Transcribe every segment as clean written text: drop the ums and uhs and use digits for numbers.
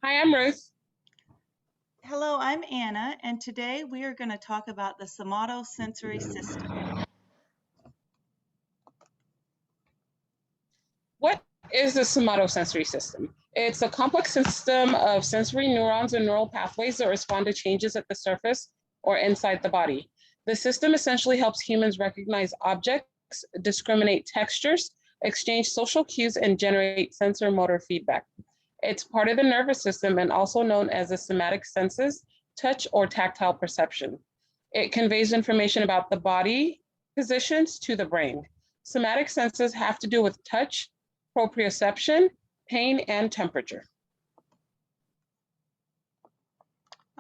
Hi, I'm Ruth. Hello, I'm Anna, and today we are going to talk about the somatosensory system. What is the somatosensory system? It's a complex system of sensory neurons and neural pathways that respond to changes at the surface or inside the body. The system essentially helps humans recognize objects, discriminate textures, exchange social cues, and generate sensor motor feedback. It's part of the nervous system and also known as the somatic senses, touch or tactile perception. It conveys information about the body positions to the brain. Somatic senses have to do with touch, proprioception, pain, and temperature.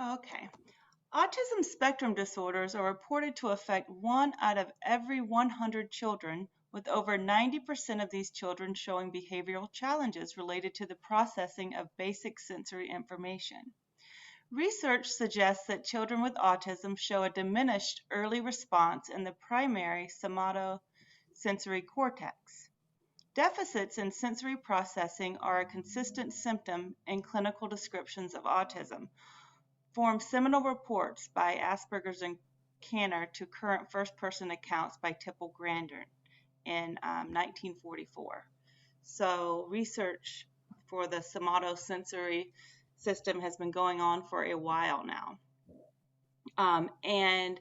Okay. Autism spectrum disorders are reported to affect 1 out of every 100 children, with over 90% of these children showing behavioral challenges related to the processing of basic sensory information. Research suggests that children with autism show a diminished early response in the primary somatosensory cortex. Deficits in sensory processing are a consistent symptom in clinical descriptions of autism, form seminal reports by Asperger's and Kanner to current first-person accounts by Tipple Grandin in 1944. So research for the somatosensory system has been going on for a while now. And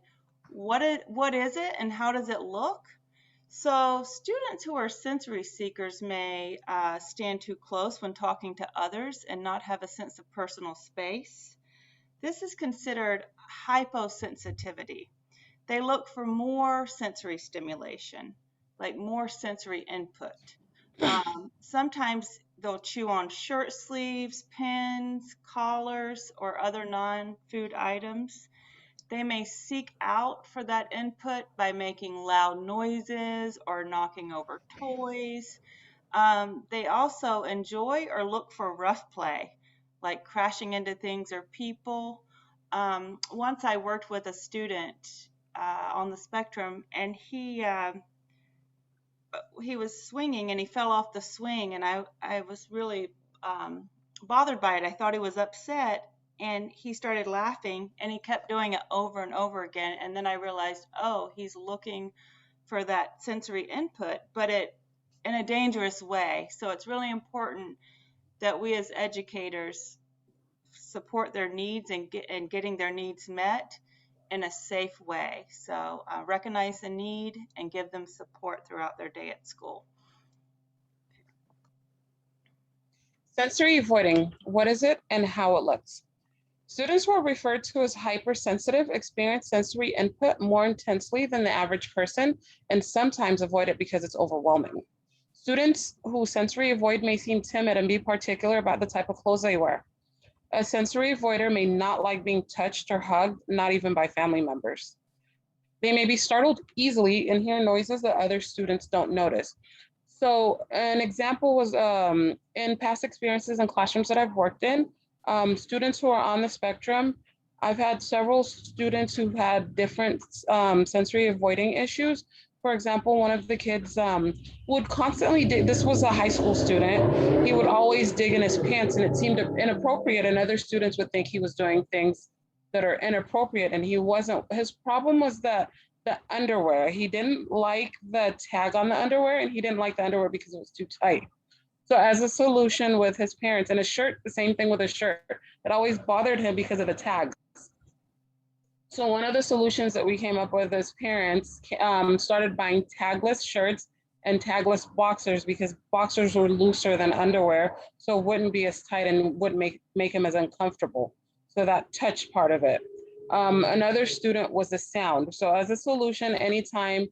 what is it and how does it look? So students who are sensory seekers may stand too close when talking to others and not have a sense of personal space. This is considered hyposensitivity. They look for more sensory stimulation, like more sensory input. Sometimes they'll chew on shirt sleeves, pins, collars, or other non-food items. They may seek out for that input by making loud noises or knocking over toys. They also enjoy or look for rough play, like crashing into things or people. Once I worked with a student on the spectrum, and he was swinging and he fell off the swing, and I was really bothered by it. I thought he was upset, and he started laughing, and he kept doing it over and over again. And then I realized, oh, he's looking for that sensory input, but it in a dangerous way. So it's really important that we as educators support their needs and getting their needs met in a safe way. So recognize the need and give them support throughout their day at school. Sensory avoiding, what is it and how it looks? Students who are referred to as hypersensitive experience sensory input more intensely than the average person and sometimes avoid it because it's overwhelming. Students who sensory avoid may seem timid and be particular about the type of clothes they wear. A sensory avoider may not like being touched or hugged, not even by family members. They may be startled easily and hear noises that other students don't notice. So an example was in past experiences in classrooms that I've worked in, students who are on the spectrum, I've had several students who had different sensory avoiding issues. For example, one of the kids would constantly dig, this was a high school student, he would always dig in his pants and it seemed inappropriate, and other students would think he was doing things that are inappropriate, and he wasn't. His problem was that the underwear. He didn't like the tag on the underwear, and he didn't like the underwear because it was too tight. So as a solution with his parents, and his shirt, the same thing with his shirt, it always bothered him because of the tags. So one of the solutions that we came up with as parents started buying tagless shirts and tagless boxers, because boxers were looser than underwear, so it wouldn't be as tight and wouldn't make him as uncomfortable. So that touch part of it. Another student was the sound. So as a solution, anytime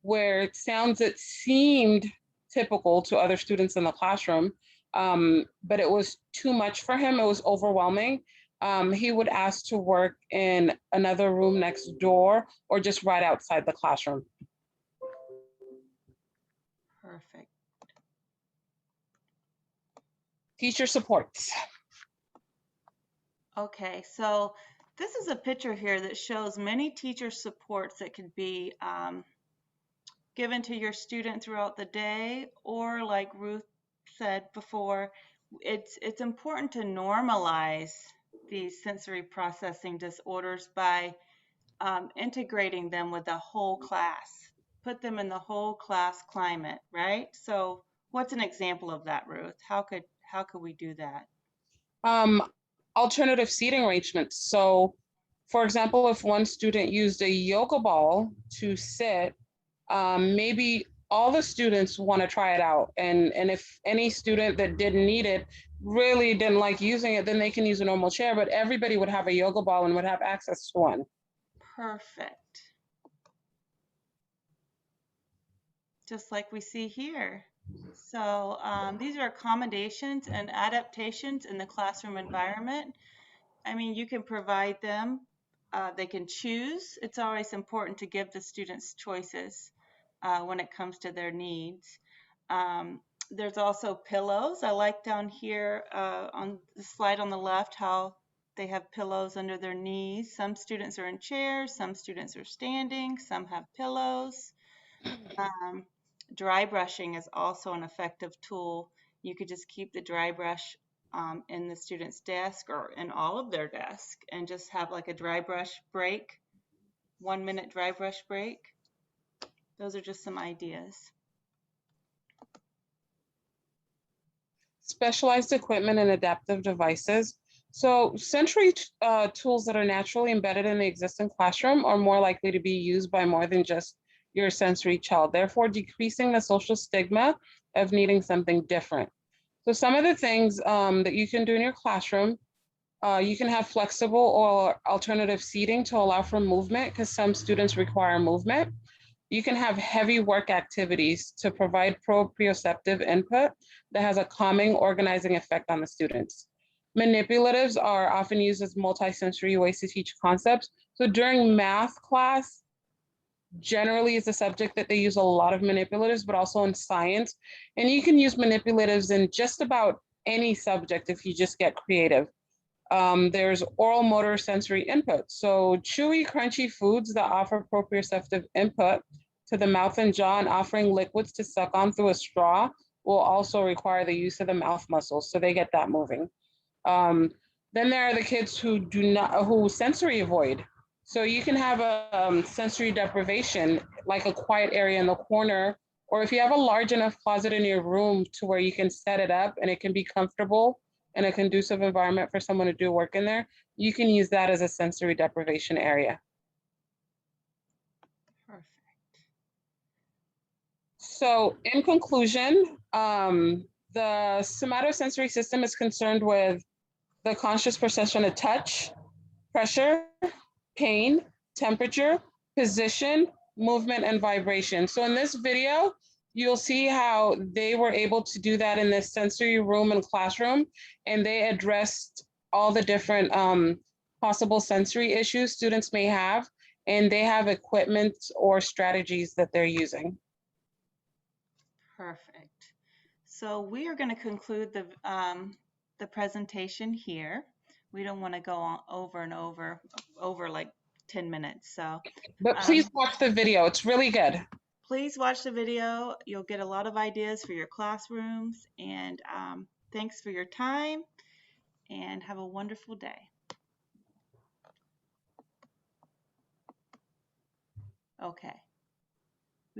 where sounds that seemed typical to other students in the classroom, but it was too much for him, it was overwhelming, he would ask to work in another room next door or just right outside the classroom. Perfect. Teacher supports. Okay, so this is a picture here that shows many teacher supports that could be given to your student throughout the day, or like Ruth said before, it's important to normalize these sensory processing disorders by integrating them with the whole class, put them in the whole class climate, right? So what's an example of that, Ruth? How could we do that? Um, Alternative seating arrangements. So, for example, if one student used a yoga ball to sit, maybe all the students want to try it out. And if any student that didn't need it really didn't like using it, then they can use a normal chair, but everybody would have a yoga ball and would have access to one. Perfect. Just like we see here. So these are accommodations and adaptations in the classroom environment. I mean, you can provide them. They can choose. It's always important to give the students choices when it comes to their needs. Um, there's also pillows. I like down here on the slide on the left how they have pillows under their knees. Some students are in chairs, some students are standing, some have pillows. Um, Dry brushing is also an effective tool. You could just keep the dry brush in the student's desk or in all of their desks and just have like a dry brush break, 1 minute dry brush break. Those are just some ideas. Specialized equipment and adaptive devices. So sensory tools that are naturally embedded in the existing classroom are more likely to be used by more than just your sensory child, therefore decreasing the social stigma of needing something different. So some of the things that you can do in your classroom, you can have flexible or alternative seating to allow for movement because some students require movement. You can have heavy work activities to provide proprioceptive input that has a calming, organizing effect on the students. Manipulatives are often used as multisensory ways to teach concepts. So during math class, generally is a subject that they use a lot of manipulatives, but also in science. And you can use manipulatives in just about any subject if you just get creative. There's oral motor sensory input. So chewy, crunchy foods that offer proprioceptive input to the mouth and jaw and offering liquids to suck on through a straw will also require the use of the mouth muscles. So they get that moving. Um, then there are the kids who sensory avoid. So you can have a sensory deprivation, like a quiet area in the corner, or if you have a large enough closet in your room to where you can set it up and it can be comfortable and a conducive environment for someone to do work in there, you can use that as a sensory deprivation area. Perfect. So in conclusion, the somatosensory system is concerned with the conscious perception of touch, pressure, pain, temperature, position, movement, and vibration. So in this video, you'll see how they were able to do that in this sensory room and classroom, and they addressed all the different possible sensory issues students may have, and they have equipment or strategies that they're using. Perfect. So we are going to conclude the presentation here. We don't want to go on over and over like 10 minutes. So But please watch the video. It's really good. please watch the video. You'll get a lot of ideas for your classrooms. And thanks for your time and have a wonderful day. Okay.